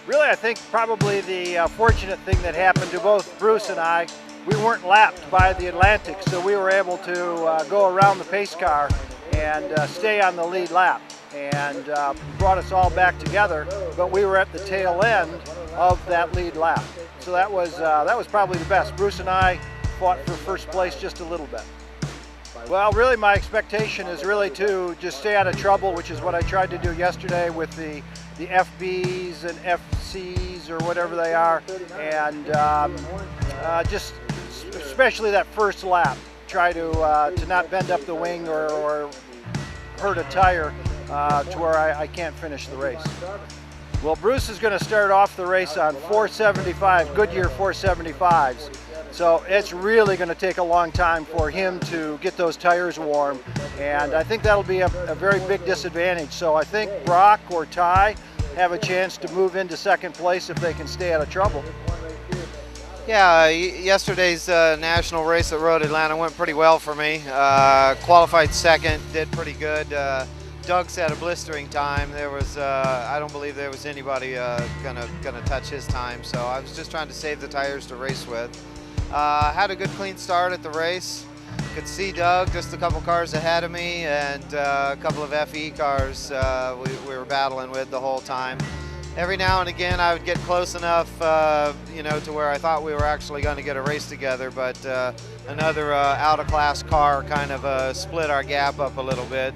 Really, I think probably the fortunate thing that happened to both Bruce and I, we weren't lapped by the Atlantic, so we were able to go around the pace car and stay on the lead lap, and brought us all back together, but we were at the tail end of that lead lap. So that was probably the best. Bruce and I fought for first place just a little bit. Well, really my expectation is really to just stay out of trouble, which is what I tried to do yesterday with the FBs and FCs or whatever they are, and just especially that first lap, try to not bend up the wing or hurt a tire to where I can't finish the race. Well, Bruce is going to start off the race on 475, Goodyear 475s. So it's really going to take a long time for him to get those tires warm, and I think that'll be a very big disadvantage. So I think Brock or Ty have a chance to move into second place if they can stay out of trouble. Yeah, yesterday's national race at Road Atlanta went pretty well for me. Qualified second, did pretty good. Doug's had a blistering time. There was, I don't believe there was anybody gonna touch his time, so I was just trying to save the tires to race with. Had a good clean start at the race. Could see Doug just a couple cars ahead of me, and a couple of FE cars we were battling with the whole time. Every now and again I would get close enough to where I thought we were actually going to get a race together, but another out-of-class car kind of split our gap up a little bit.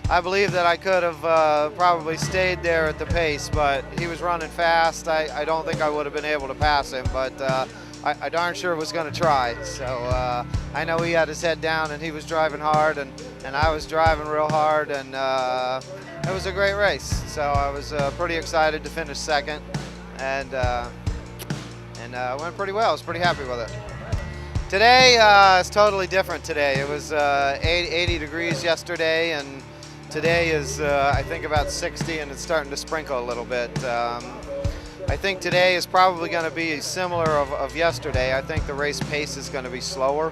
I believe that I could have probably stayed there at the pace, but he was running fast. I don't think I would have been able to pass him, but I darn sure was going to try. So I know he had his head down and he was driving hard, and I was driving real hard, and it was a great race. So I was pretty excited to finish second, and went pretty well. I was pretty happy with it. Today is totally different today. It was 80 degrees yesterday, and today is I think about 60, and it's starting to sprinkle a little bit. I think today is probably going to be similar of yesterday. I think the race pace is going to be slower.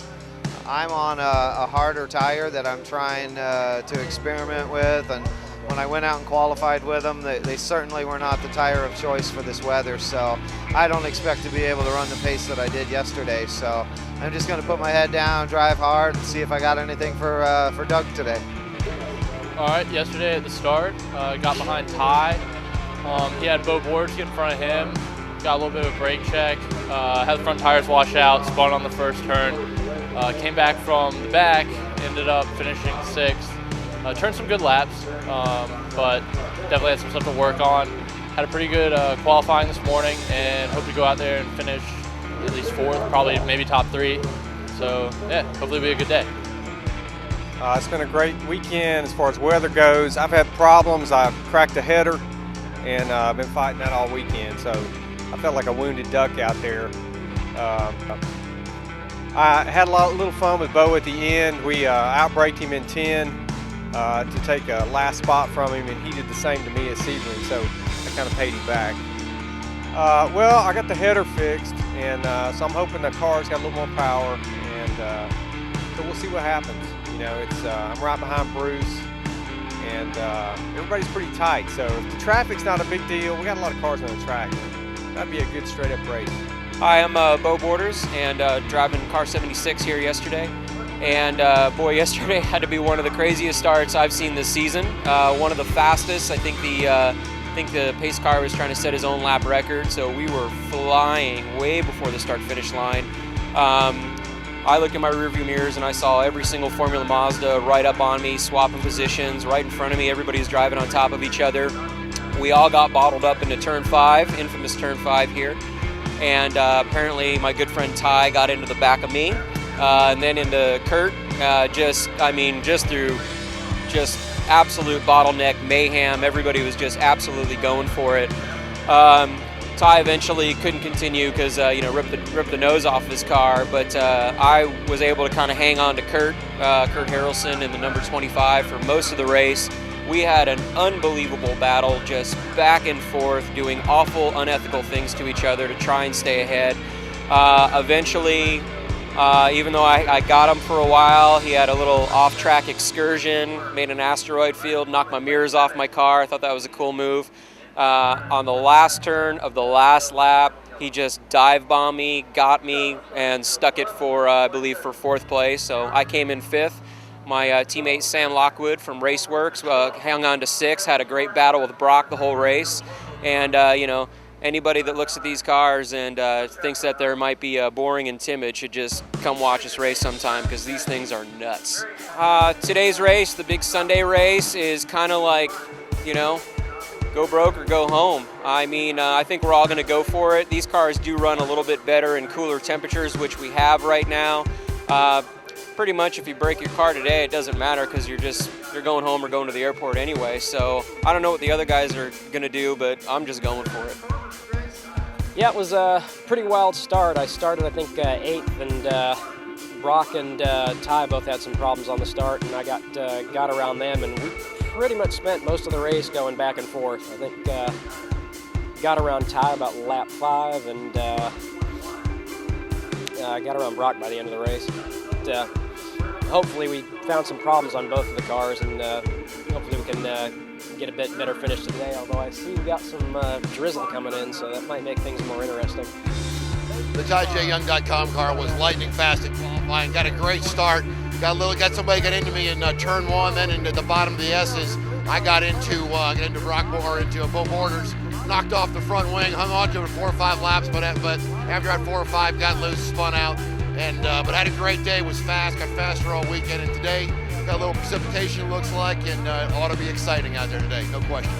I'm on a harder tire that I'm trying to experiment with, and when I went out and qualified with them, they certainly were not the tire of choice for this weather, so I don't expect to be able to run the pace that I did yesterday. So I'm just going to put my head down, drive hard, and see if I got anything for Doug today. All right, yesterday at the start, got behind Ty. He had Bo Borges get in front of him, got a little bit of a brake check, had the front tires wash out, spun on the first turn, came back from the back, ended up finishing sixth. Turned some good laps, but definitely had some stuff to work on. Had a pretty good qualifying this morning, and hope to go out there and finish at least fourth, probably maybe top three. So yeah, hopefully it'll be a good day. It's been a great weekend as far as weather goes. I've had problems. I've cracked a header, and I've been fighting that all weekend, so I felt like a wounded duck out there. I had a little fun with Bo at the end. We outbraked him in 10 to take a last spot from him, and he did the same to me at Sebring, so I kind of paid him back. Well, I got the header fixed, and so I'm hoping the car's got a little more power, and so we'll see what happens. You know, I'm right behind Bruce, and everybody's pretty tight, so if the traffic's not a big deal, we got a lot of cars on the track. That'd be a good straight-up race. Hi, I'm Bo Borders, and driving car 76 here yesterday. And boy, yesterday had to be one of the craziest starts I've seen this season. One of the fastest. I think the pace car was trying to set his own lap record, so we were flying way before the start-finish line. I looked in my rearview mirrors and I saw every single Formula Mazda right up on me, swapping positions right in front of me. Everybody's driving on top of each other. We all got bottled up into turn 5, infamous turn 5 here. And apparently my good friend Ty got into the back of me, and then into Kurt, just through absolute bottleneck mayhem. Everybody was just absolutely going for it. Ty eventually couldn't continue because ripped the nose off his car, but I was able to kind of hang on to Kurt Harrelson in the number 25 for most of the race. We had an unbelievable battle, just back and forth, doing awful, unethical things to each other to try and stay ahead. Eventually, even though I got him for a while, he had a little off-track excursion, made an asteroid field, knocked my mirrors off my car. I thought that was a cool move. On the last turn of the last lap, he just dive bombed me, got me, and stuck it for, I believe, for 4th place. So I came in 5th. My teammate Sam Lockwood from Raceworks hung on to 6th, had a great battle with Brock the whole race. And, you know, anybody that looks at these cars and thinks that they might be boring and timid should just come watch us race sometime, because these things are nuts. Today's race, the big Sunday race, is kind of like, you know, go broke or go home. I mean, I think we're all going to go for it. These cars do run a little bit better in cooler temperatures, which we have right now. Pretty much if you break your car today, it doesn't matter, because you're going home or going to the airport anyway. So I don't know what the other guys are going to do, but I'm just going for it. Yeah, it was a pretty wild start. I started, I think, 8th, and Brock and Ty both had some problems on the start, and I got around them, and we pretty much spent most of the race going back and forth. I think got around Ty about lap 5, and got around Brock by the end of the race. But, hopefully we found some problems on both of the cars, and hopefully we can get a bit better finish today, although I see we got some drizzle coming in, so that might make things more interesting. The TyJYoung.com car was lightning fast at qualifying, got a great start, got somebody got into me in turn 1, then into the bottom of the S's. I got into Brock or into Bo Borders, knocked off the front wing, hung on to it 4 or 5 laps, but after I had 4 or 5, got loose, spun out, and but had a great day, was fast, got faster all weekend, and today got a little precipitation, looks like, and ought to be exciting out there today, no question.